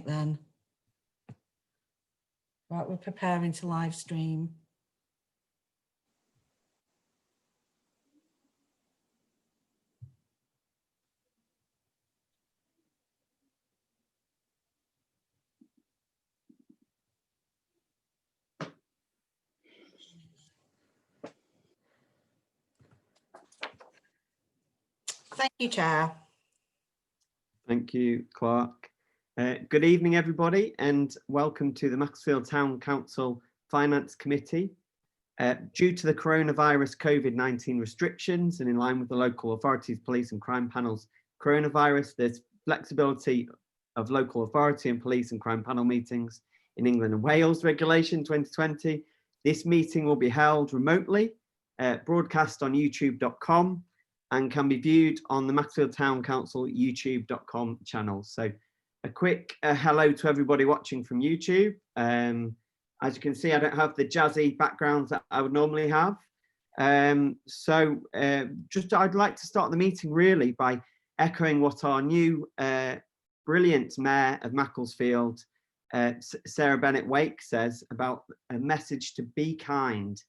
then. Right, we're preparing to live stream. Thank you, Chair. Thank you, Clark. Good evening, everybody, and welcome to the Macclesfield Town Council Finance Committee. Due to the coronavirus COVID-19 restrictions and in line with the local authorities, police and crime panels coronavirus, there's flexibility of local authority and police and crime panel meetings in England and Wales Regulation 2020. This meeting will be held remotely, broadcast on youtube.com, and can be viewed on the Macclesfield Town Council youtube.com channel. So a quick hello to everybody watching from YouTube. As you can see, I don't have the jazzy backgrounds that I would normally have. I'd like to start the meeting really by echoing what our new brilliant Mayor of Macclesfield, Sarah Bennett-Wake, says about a message to be kind.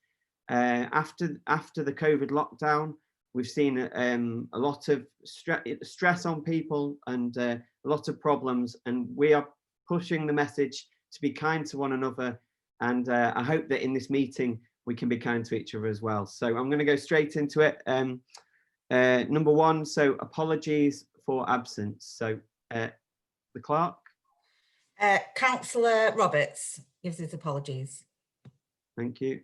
After the COVID lockdown, we've seen a lot of stress on people and a lot of problems, and we are pushing the message to be kind to one another. And I hope that in this meeting, we can be kind to each other as well. So I'm going to go straight into it. Number one, so apologies for absence. So the clerk. Councillor Roberts gives his apologies. Thank you.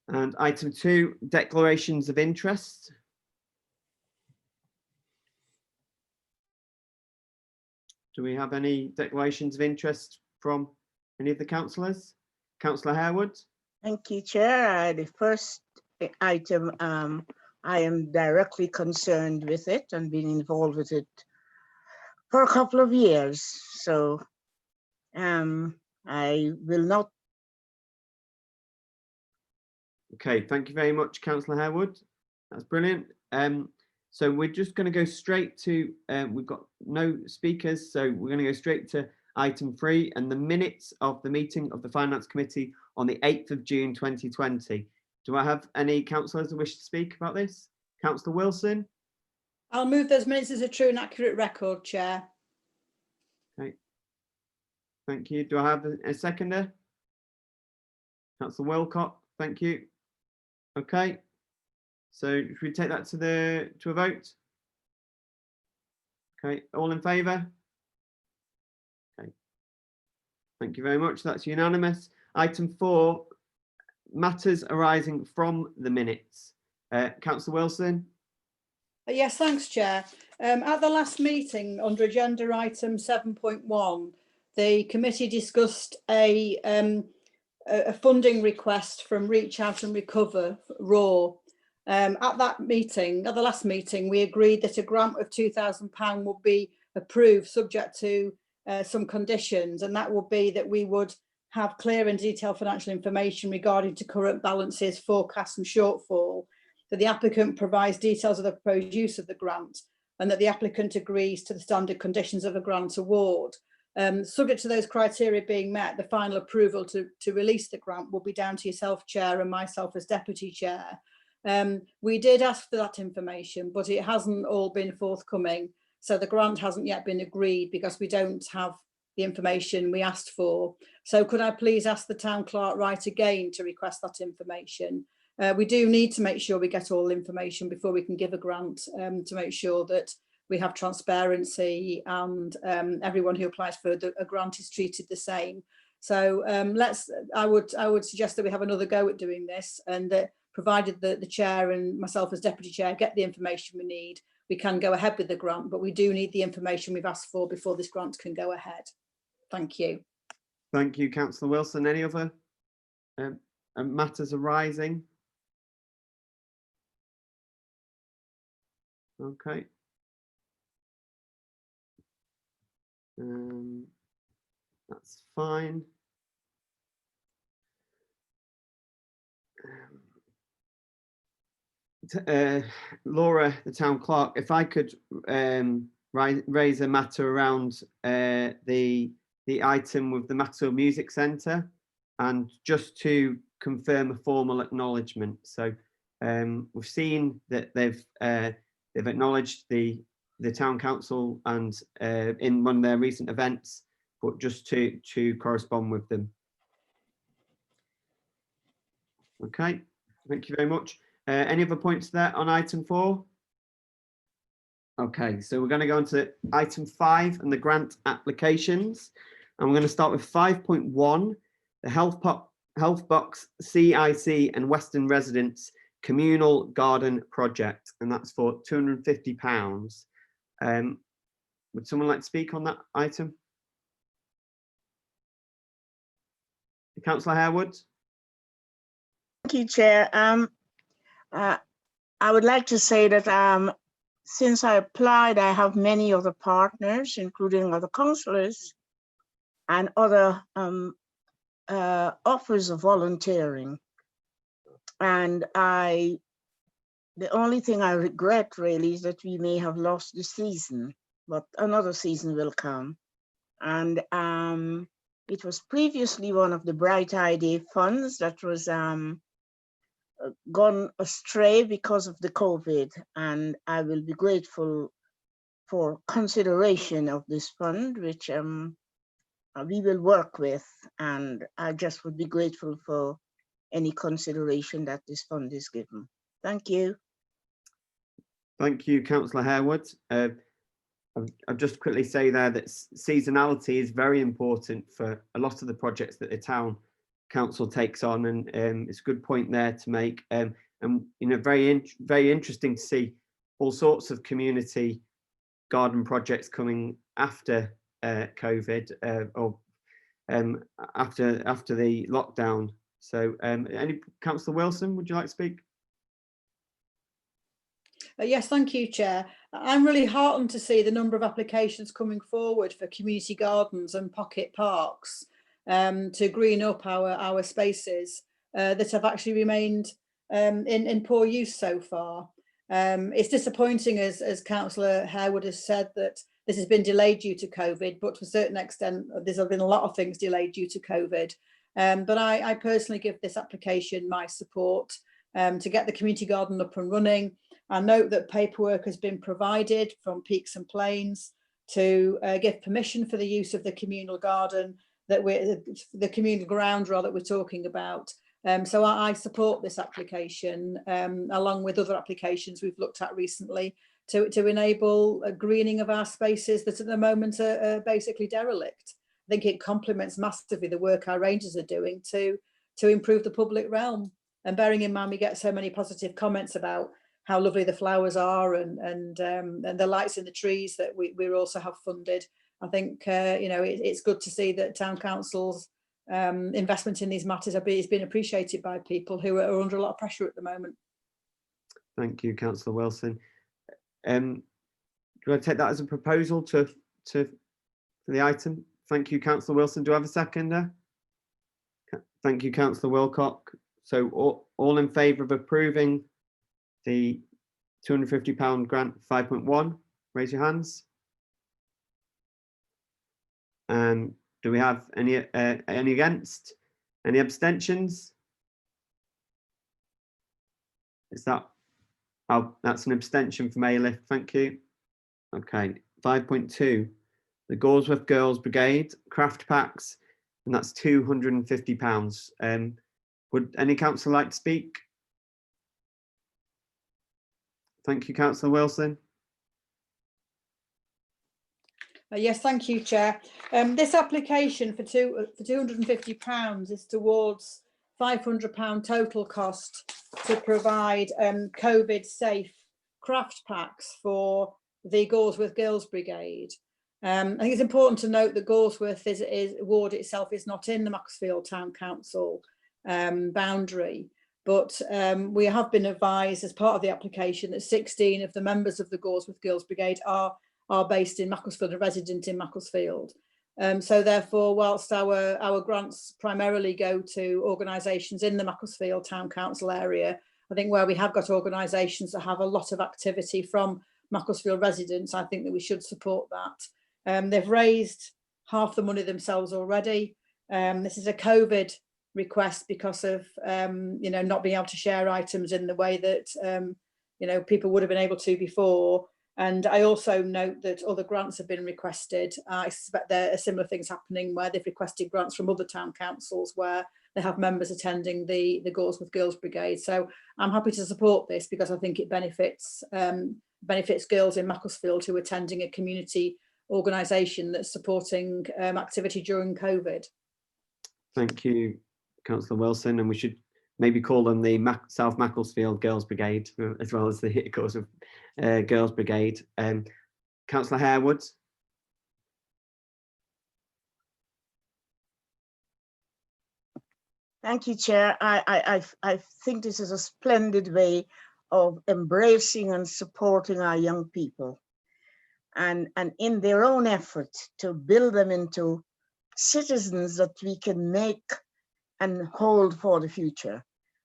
And item 2, declarations of interest. Do we have any declarations of interest from any of the councillors? Councillor Harewood. Thank you, Chair. The first item, I am directly concerned with it and been involved with it for a couple of years. So I will not. Okay, thank you very much, Councillor Harewood. That's brilliant. So we're just going to go straight to, we've got no speakers, so we're going to go straight to item 3 and the minutes of the meeting of the Finance Committee on the 8th of June 2020. Do I have any councillors who wish to speak about this? Councillor Wilson? I'll move those minutes as a true and accurate record, Chair. Okay. Thank you. Do I have a seconder? Councillor Wilcott, thank you. Okay. So should we take that to a vote? Okay, all in favour? Okay. Thank you very much. That's unanimous. Item 4, matters arising from the minutes. Councillor Wilson. Yes, thanks, Chair. At the last meeting, under agenda item 7.1, the committee discussed a funding request from Reach Out and Recover, RAW. At the last meeting, we agreed that a grant of £2,000 would be approved subject to some conditions, and that would be that we would have clear and detailed financial information regarding to current balances, forecasts and shortfall, that the applicant provides details of the proposed use of the grant, and that the applicant agrees to the standard conditions of a grant award. Subject to those criteria being met, the final approval to release the grant will be down to yourself, Chair, and myself as Deputy Chair. We did ask for that information, but it hasn't all been forthcoming. So the grant hasn't yet been agreed because we don't have the information we asked for. So could I please ask the town clerk write again to request that information? We do need to make sure we get all the information before we can give a grant, to make sure that we have transparency and everyone who applies for a grant is treated the same. So I would suggest that we have another go at doing this, and that provided that the chair and myself as deputy chair get the information we need, we can go ahead with the grant, but we do need the information we've asked for before this grant can go ahead. Thank you. Thank you, Councillor Wilson. Any other matters arising? Okay. That's fine. Laura, the town clerk, if I could raise a matter around the item with the Macclesfield Music Centre, and just to confirm a formal acknowledgement. So we've seen that they've acknowledged the town council and in one of their recent events, but just to correspond with them. Okay, thank you very much. Any other points there on item 4? Okay, so we're going to go on to item 5 and the grant applications. And we're going to start with 5.1, the Health Box CIC and Western Residents Communal Garden Project, and that's for £250. Would someone like to speak on that item? Councillor Harewood. Thank you, Chair. I would like to say that since I applied, I have many other partners, including other councillors and other offers of volunteering. And the only thing I regret really is that we may have lost the season, but another season will come. And it was previously one of the Bright Idea funds that was gone astray because of the COVID, and I will be grateful for consideration of this fund, which we will work with, and I just would be grateful for any consideration that this fund is given. Thank you. Thank you, Councillor Harewood. I'll just quickly say there that seasonality is very important for a lot of the projects that the town council takes on, and it's a good point there to make. And you know, very interesting to see all sorts of community garden projects coming after COVID or after the lockdown. So, any Councillor Wilson, would you like to speak? Yes, thank you, Chair. I'm really heartened to see the number of applications coming forward for community gardens and pocket parks to green up our spaces that have actually remained in poor use so far. It's disappointing, as Councillor Harewood has said, that this has been delayed due to COVID, but to a certain extent, there's been a lot of things delayed due to COVID. But I personally give this application my support to get the community garden up and running. I note that paperwork has been provided from Peaks and Plains to give permission for the use of the communal garden, the communal ground rather that we're talking about. So I support this application along with other applications we've looked at recently to enable a greening of our spaces that at the moment are basically derelict. I think it complements massively the work our rangers are doing to improve the public realm. And bearing in mind we get so many positive comments about how lovely the flowers are and the lights in the trees that we also have funded. I think you know, it's good to see that town council's investment in these matters is being appreciated by people who are under a lot of pressure at the moment. Thank you, Councillor Wilson. Do you want to take that as a proposal for the item? Thank you, Councillor Wilson. Do I have a seconder? Thank you, Councillor Wilcock. So all in favour of approving the £250 grant 5.1, raise your hands. Do we have any against? Any abstentions? Is that? Oh, that's an abstention from Ailiff. Thank you. Okay, 5.2, the Goresworth Girls Brigade craft packs, and that's £250. Would any councillor like to speak? Thank you, Councillor Wilson. Yes, thank you, Chair. This application for £250 is towards £500 total cost to provide COVID-safe craft packs for the Goresworth Girls Brigade. I think it's important to note that Goresworth ward itself is not in the Macclesfield Town Council boundary, but we have been advised as part of the application that 16 of the members of the Goresworth Girls Brigade are based in Macclesfield and resident in Macclesfield. So therefore, whilst our grants primarily go to organisations in the Macclesfield Town Council area, I think where we have got organisations that have a lot of activity from Macclesfield residents, I think that we should support that. They've raised half the money themselves already. This is a COVID request because of not being able to share items in the way that people would have been able to before. And I also note that other grants have been requested. I suspect there are similar things happening where they've requested grants from other town councils where they have members attending the Goresmouth Girls Brigade. So I'm happy to support this because I think it benefits girls in Macclesfield who are attending a community organisation that's supporting activity during COVID. Thank you, Councillor Wilson, and we should maybe call them the South Macclesfield Girls Brigade as well as the Goresmouth Girls Brigade. Councillor Harewood. Thank you, Chair. I think this is a splendid way of embracing and supporting our young people, and in their own effort to build them into citizens that we can make and hold for the future.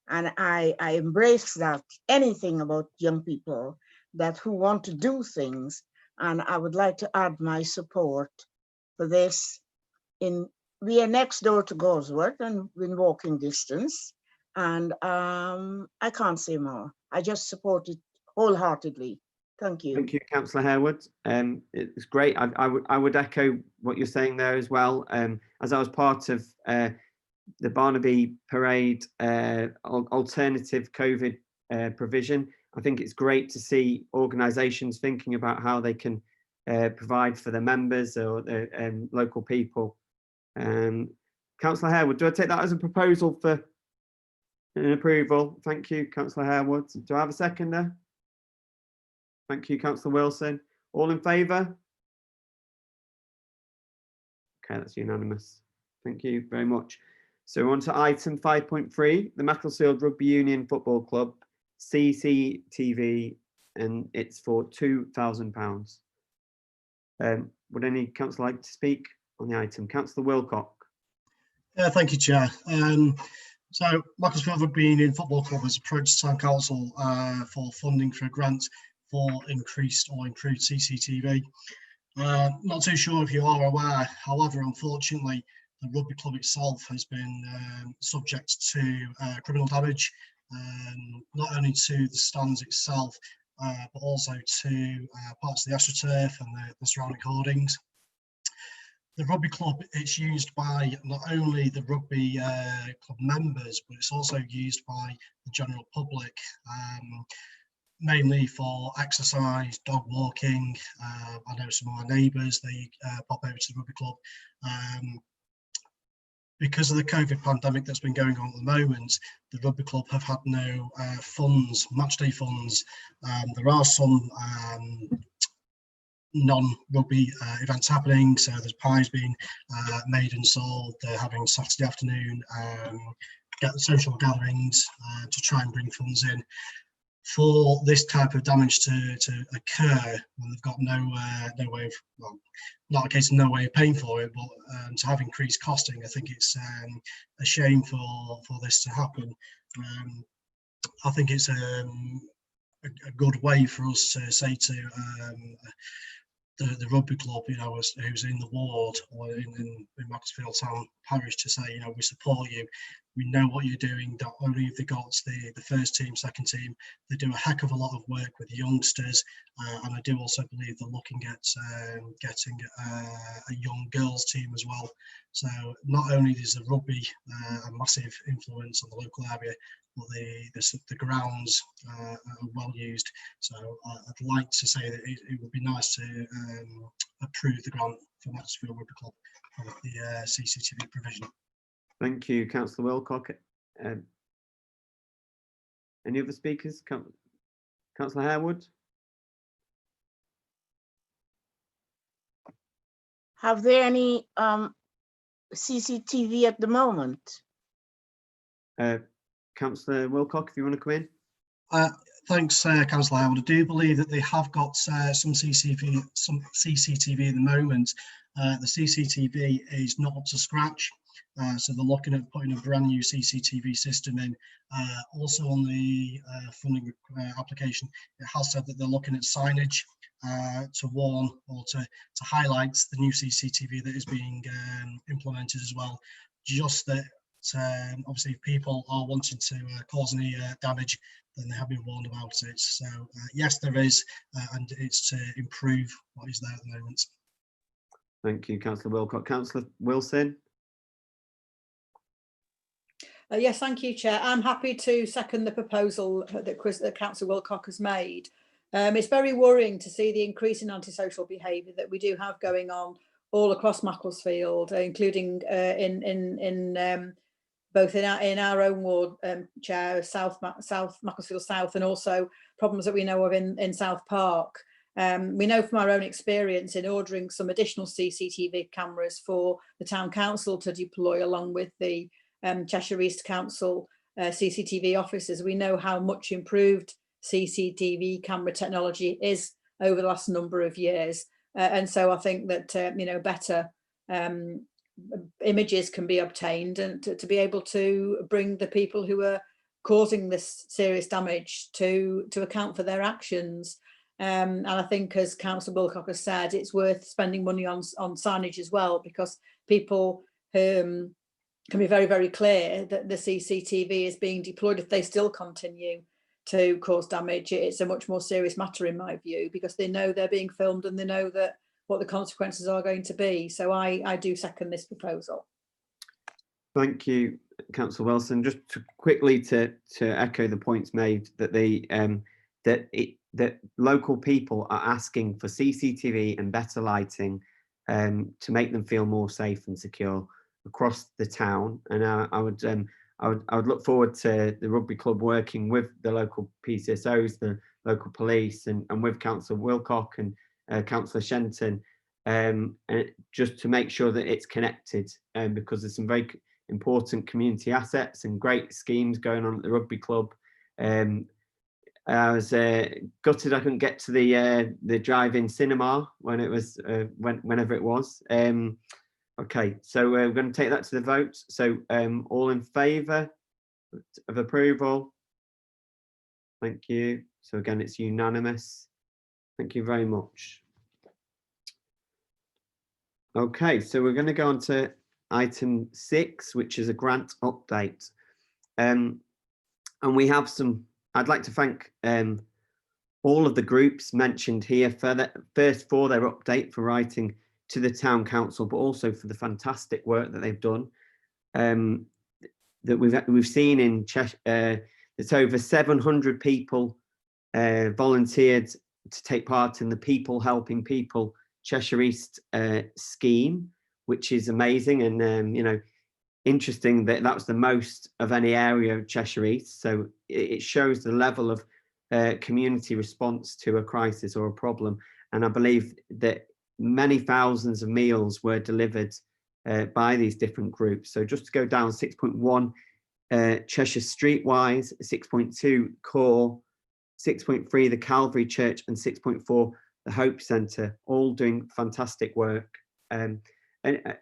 And I embrace that, anything about young people that who want to do things. And I would like to add my support for this. We are next door to Goresworth and within walking distance. And I can't say more. I just support it wholeheartedly. Thank you. Thank you, Councillor Harewood. It's great. I would echo what you're saying there as well. As I was part of the Barnaby Parade alternative COVID provision, I think it's great to see organisations thinking about how they can provide for their members or the local people. Councillor Harewood, do I take that as a proposal for an approval? Thank you, Councillor Harewood. Do I have a seconder? Thank you, Councillor Wilson. All in favour? Okay, that's unanimous. Thank you very much. So we're on to item 5.3, the Macclesfield Rugby Union Football Club, CCTV, and it's for £2,000. Would any councillor like to speak on the item? Councillor Wilcock. Thank you, Chair. So Macclesfield Rugby Union Football Club has approached Town Council for funding for a grant for increased or improved CCTV. Not too sure if you are aware, however, unfortunately, the rugby club itself has been subject to criminal damage, not only to the stands itself, but also to parts of the AstroTurf and the surrounding hoardings. The rugby club, it's used by not only the rugby club members, but it's also used by the general public, mainly for exercise, dog walking. I know some of my neighbours, they pop over to the rugby club. Because of the COVID pandemic that's been going on at the moment, the rugby club have had no funds, matchday funds. There are some non-rugby events happening, so there's pies being made and sold. They're having Saturday afternoon social gatherings to try and bring funds in. For this type of damage to occur when they've got no way of, well, not a case of no way of paying for it, but to have increased costing, I think it's a shame for this to happen. I think it's a good way for us to say to the rugby club, you know, who's in the ward or in Macclesfield Town Parish, to say, you know, we support you. We know what you're doing. Not only have they got the first team, second team, they do a heck of a lot of work with youngsters, and I do also believe they're looking at getting a young girls team as well. So not only is the rugby a massive influence on the local area, but the grounds are well used. So I'd like to say that it would be nice to approve the grant for Macclesfield Rugby Club for the CCTV provision. Thank you, Councillor Wilcock. Any other speakers? Councillor Harewood? Have there any CCTV at the moment? Councillor Wilcock, if you want to come in. Thanks, Councillor Harewood. I do believe that they have got some CCTV at the moment. The CCTV is not up to scratch. So they're looking at putting a brand new CCTV system in. Also on the funding application, it has said that they're looking at signage to warn or to highlight the new CCTV that is being implemented as well. Just that obviously if people are wanting to cause any damage, then they have been warned about it. So yes, there is, and it's to improve what is there at the moment. Thank you, Councillor Wilcock. Councillor Wilson? Yes, thank you, Chair. I'm happy to second the proposal that Councillor Wilcock has made. It's very worrying to see the increase in antisocial behaviour that we do have going on all across Macclesfield, including both in our own ward, Chair, South Macclesfield South, and also problems that we know of in South Park. We know from our own experience in ordering some additional CCTV cameras for the Town Council to deploy along with the Cheshire East Council CCTV officers. We know how much improved CCTV camera technology is over the last number of years. And so I think that, better images can be obtained and to be able to bring the people who are causing this serious damage to account for their actions. And I think, as Councillor Wilcock has said, it's worth spending money on signage as well, because people can be very, very clear that the CCTV is being deployed. If they still continue to cause damage, it's a much more serious matter in my view, because they know they're being filmed and they know that what the consequences are going to be. So I do second this proposal. Thank you, Councillor Wilson. Just quickly to echo the points made, that that local people are asking for CCTV and better lighting to make them feel more safe and secure across the town. And I would look forward to the rugby club working with the local PCSOs, the local police, and with Councillor Wilcock and Councillor Shenton, just to make sure that it's connected, because there's some very important community assets and great schemes going on at the rugby club. I was gutted I couldn't get to the drive-in cinema when it was whenever it was. Okay, so we're going to take that to the vote. So all in favour of approval? Thank you. So again, it's unanimous. Thank you very much. Okay, so we're going to go on to item 6, which is a grant update. And we have some, I'd like to thank all of the groups mentioned here for their update, for writing to the Town Council, but also for the fantastic work that they've done. That we've seen in Cheshire, it's over 700 people volunteered to take part in the People Helping People Cheshire East scheme, which is amazing, and interesting that that was the most of any area of Cheshire East. So it shows the level of community response to a crisis or a problem, and I believe that many thousands of meals were delivered by these different groups. So just to go down, 6.1 Cheshire Streetwise, 6.2 Core, 6.3 the Calvary Church, and 6.4 the Hope Centre, all doing fantastic work. And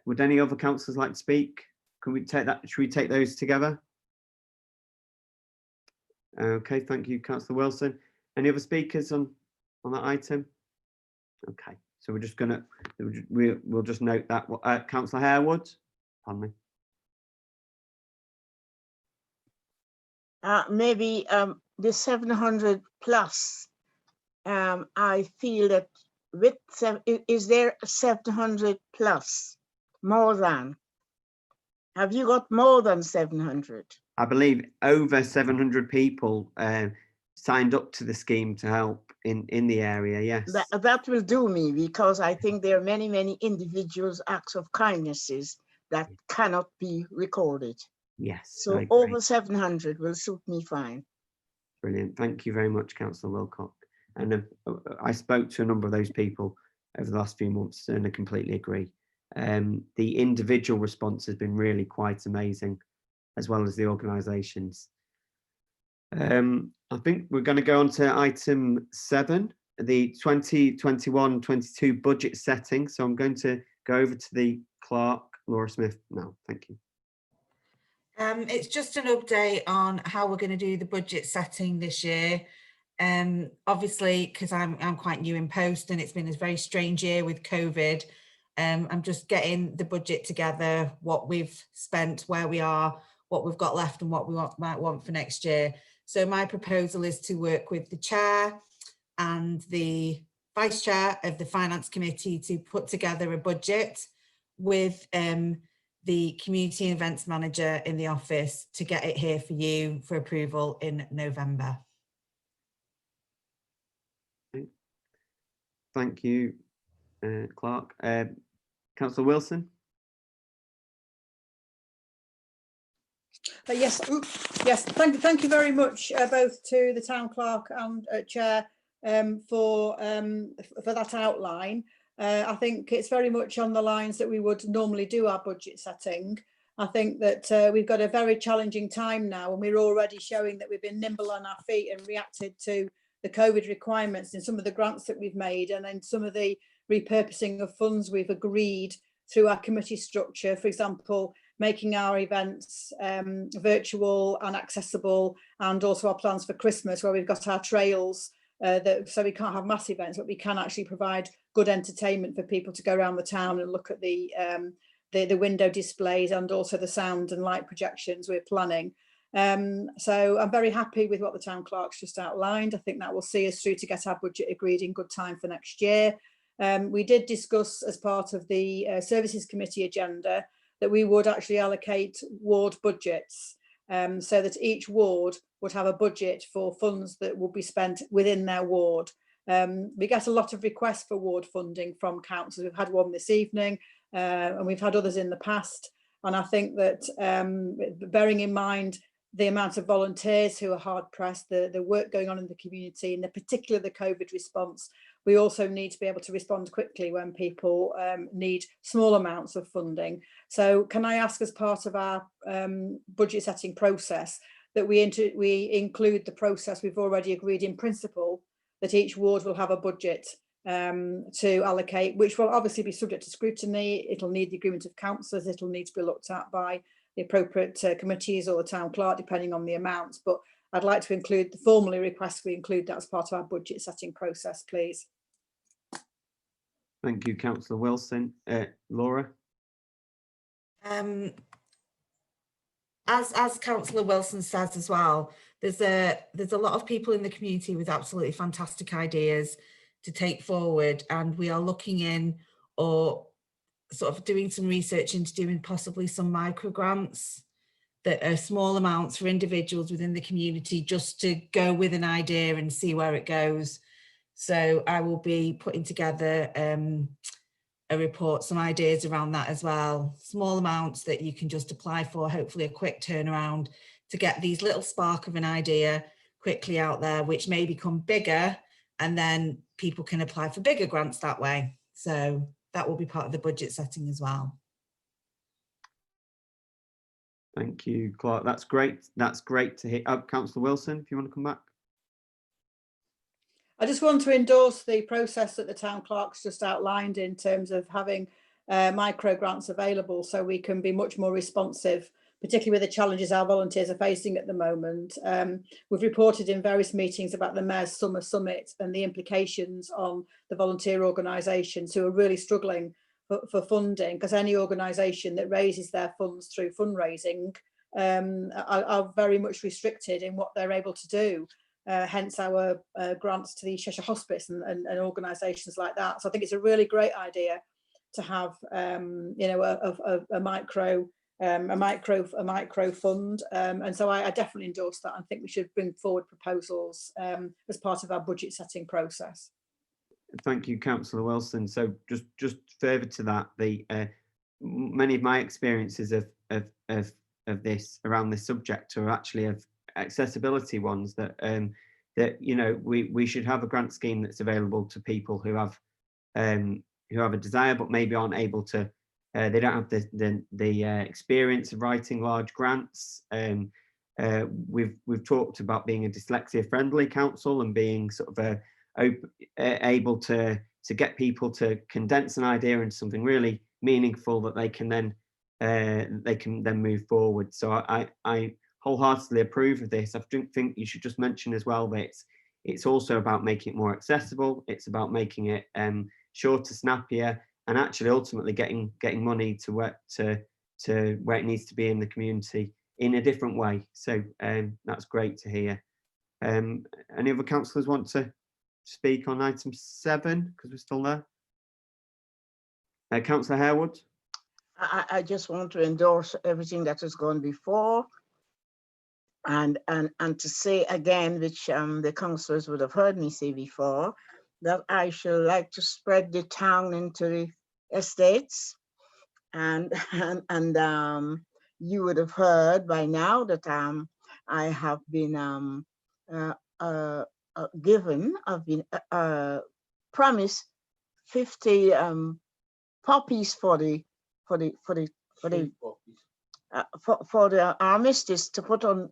would any other councillors like to speak? Can we take that? Should we take those together? Okay, thank you, Councillor Wilson. Any other speakers on that item? Okay, so we're just gonna we'll just note that. Councillor Harewood, pardon me. Maybe the 700 plus. I feel that with is there 700 plus, more than? Have you got more than 700? I believe over 700 people signed up to the scheme to help in the area. Yes, that will do me, because I think there are many individuals' acts of kindnesses that cannot be recorded. Yes, so over 700 will suit me fine. Brilliant. Thank you very much, Councillor Wilcock. And I spoke to a number of those people over the last few months, and I completely agree. The individual response has been really quite amazing, as well as the organisations. I think we're going to go on to item 7, the 2021-22 budget setting. So I'm going to go over to the clerk Laura Smith? No, thank you. It's just an update on how we're going to do the budget setting this year. Obviously, because I'm quite new in post and it's been a very strange year with COVID. I'm just getting the budget together, what we've spent, where we are, what we've got left and what we might want for next year. So my proposal is to work with the chair and the vice chair of the finance committee to put together a budget with the community events manager in the office to get it here for you for approval in November. Thank you, Clark. Councillor Wilson? Yes, yes. Thank you very much, both to the town clerk and chair for that outline. I think it's very much on the lines that we would normally do our budget setting. I think that we've got a very challenging time now, and we're already showing that we've been nimble on our feet and reacted to the COVID requirements in some of the grants that we've made, and then some of the repurposing of funds we've agreed through our committee structure. For example, making our events virtual and accessible, and also our plans for Christmas, where we've got our trails so we can't have mass events, but we can actually provide good entertainment for people to go around the town and look at the window displays and also the sound and light projections we're planning. So I'm very happy with what the town clerk's just outlined. I think that will see us through to get our budget agreed in good time for next year. We did discuss as part of the services committee agenda that we would actually allocate ward budgets so that each ward would have a budget for funds that will be spent within their ward. We get a lot of requests for ward funding from councils. We've had one this evening and we've had others in the past. And I think that bearing in mind the amount of volunteers who are hard pressed, the work going on in the community, and in particular the COVID response, we also need to be able to respond quickly when people need small amounts of funding. So can I ask, as part of our budget setting process, that we include the process we've already agreed in principle, that each ward will have a budget to allocate, which will obviously be subject to scrutiny. It'll need the agreement of councillors. It'll need to be looked at by the appropriate committees or the town clerk, depending on the amounts. But I'd like to include, formally request we include that as part of our budget setting process, please. Thank you, Councillor Wilson. Laura? As Councillor Wilson says as well, there's a lot of people in the community with absolutely fantastic ideas to take forward, and we are looking in or sort of doing some research into doing possibly some micro grants that are small amounts for individuals within the community, just to go with an idea and see where it goes. So I will be putting together a report, some ideas around that as well. Small amounts that you can just apply for, hopefully a quick turnaround to get these little spark of an idea quickly out there, which may become bigger, and then people can apply for bigger grants that way. So that will be part of the budget setting as well. Thank you, Clark. That's great. That's great to hear. Councillor Wilson, if you want to come back. I just want to endorse the process that the town clerk's just outlined in terms of having micro grants available, so we can be much more responsive, particularly with the challenges our volunteers are facing at the moment. We've reported in various meetings about the Mayor's Summer Summit and the implications on the volunteer organisations who are really struggling for funding, because any organisation that raises their funds through fundraising are very much restricted in what they're able to do. Hence our grants to the Cheshire Hospice and organisations like that. So I think it's a really great idea to have you know, a micro fund, and so I definitely endorse that. I think we should bring forward proposals as part of our budget setting process. Thank you, Councillor Wilson. So just further to that, the many of my experiences of this around this subject are actually of accessibility ones, that that you know, we should have a grant scheme that's available to people who have a desire but maybe aren't able to. They don't have the experience of writing large grants. We've talked about being a dyslexia friendly council and being sort of able to get people to condense an idea into something really meaningful that they can then they can then move forward. So I wholeheartedly approve of this. I think you should just mention as well that it's also about making it more accessible. It's about making it shorter, snappier, and actually ultimately getting money to where it needs to be in the community in a different way. So that's great to hear. Any other councillors want to speak on item 7 because we're still there? Councillor Harewood. I just want to endorse everything that has gone before, and to say again, which the councillors would have heard me say before, that I should like to spread the town into the estates, and you would have heard by now that I have been promised 50 puppies for the armistice to put on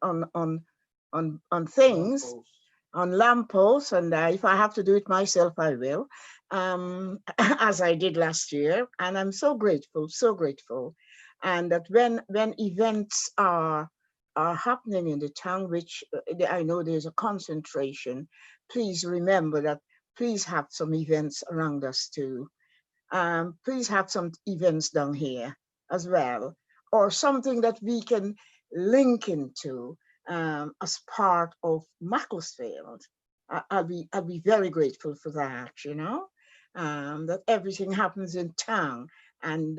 things, on lampposts, and if I have to do it myself, I will, as I did last year. And I'm so grateful, and that when events are happening in the town, which I know there's a concentration, please remember that. Please have some events around us too. Please have some events down here as well, or something that we can link into as part of Macclesfield. I'll be very grateful for that, you know, that everything happens in town, and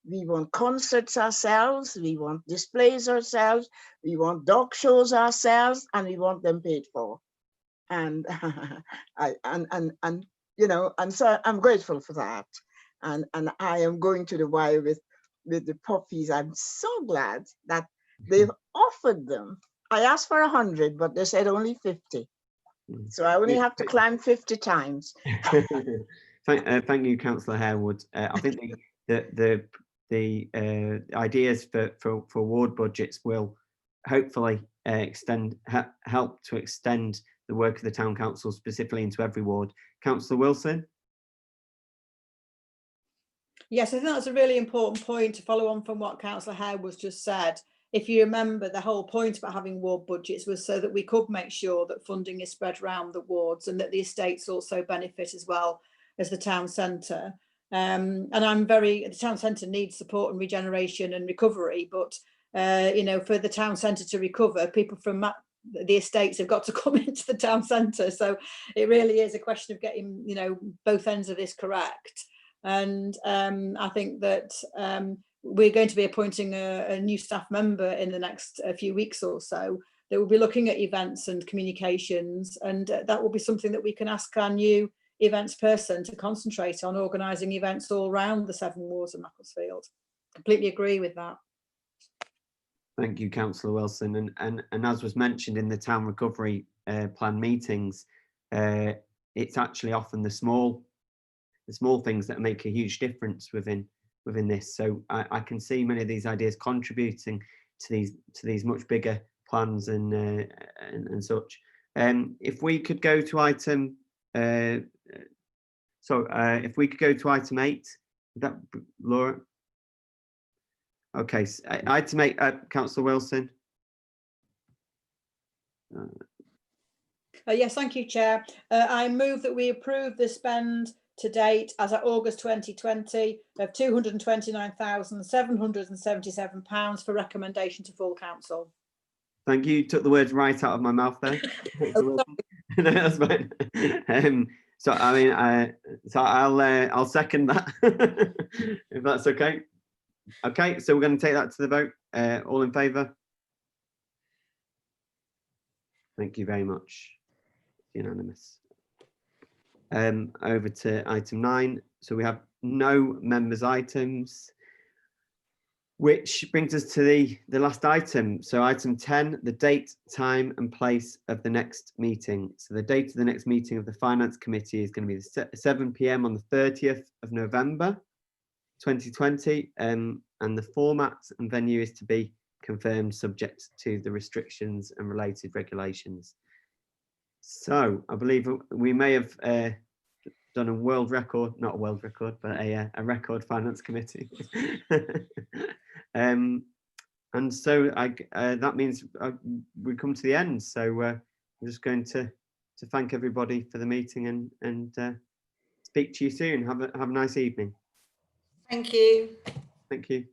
we want concerts ourselves, we want displays ourselves, we want dog shows ourselves, and we want them paid for. And you know, and so I'm grateful for that. And I am going to the wire with the puppies. I'm so glad that they've offered them. I asked for 100, but they said only 50. So I only have to climb 50 times. Thank you, Councillor Harewood. I think the ideas for ward budgets will hopefully help to extend the work of the town council specifically into every ward. Councillor Wilson. Yes, I think that's a really important point to follow on from what Councillor Harewood just said. If you remember, the whole point about having ward budgets was so that we could make sure that funding is spread around the wards and that the estates also benefit as well as the town centre. And the town centre needs support and regeneration and recovery, but you know, for the town centre to recover, people from the estates have got to come into the town centre. So it really is a question of getting, you know, both ends of this correct. And I think that we're going to be appointing a new staff member in the next few weeks or so that will be looking at events and communications, and that will be something that we can ask our new events person to concentrate on, organising events all around the 7 wards of Macclesfield. Completely agree with that. Thank you, Councillor Wilson. And as was mentioned in the town recovery plan meetings, it's actually often the small things that make a huge difference within this. So I can see many of these ideas contributing to these much bigger plans and such. If we could go to item, if we could go to item 8, would that, Laura? Okay, so item 8, Councillor Wilson. Yes, thank you, Chair. I move that we approve the spend to date as at August 2020 of £229,777 for recommendation to full council. Thank you. You took the words right out of my mouth there. No, that's fine. So I mean, I'll second that if that's okay. Okay, so we're going to take that to the vote. All in favour? Thank you very much. Unanimous. Over to item 9. So we have no members' items, which brings us to the last item. So item 10, the date, time and place of the next meeting. So the date of the next meeting of the Finance Committee is going to be 7 PM on the 30th of November 2020. And the format and venue is to be confirmed subject to the restrictions and related regulations. So I believe we may have done a world record, not a world record, but a record Finance Committee. And so that means we come to the end. So I'm just going to thank everybody for the meeting and speak to you soon. Have a nice evening. Thank you. Thank you.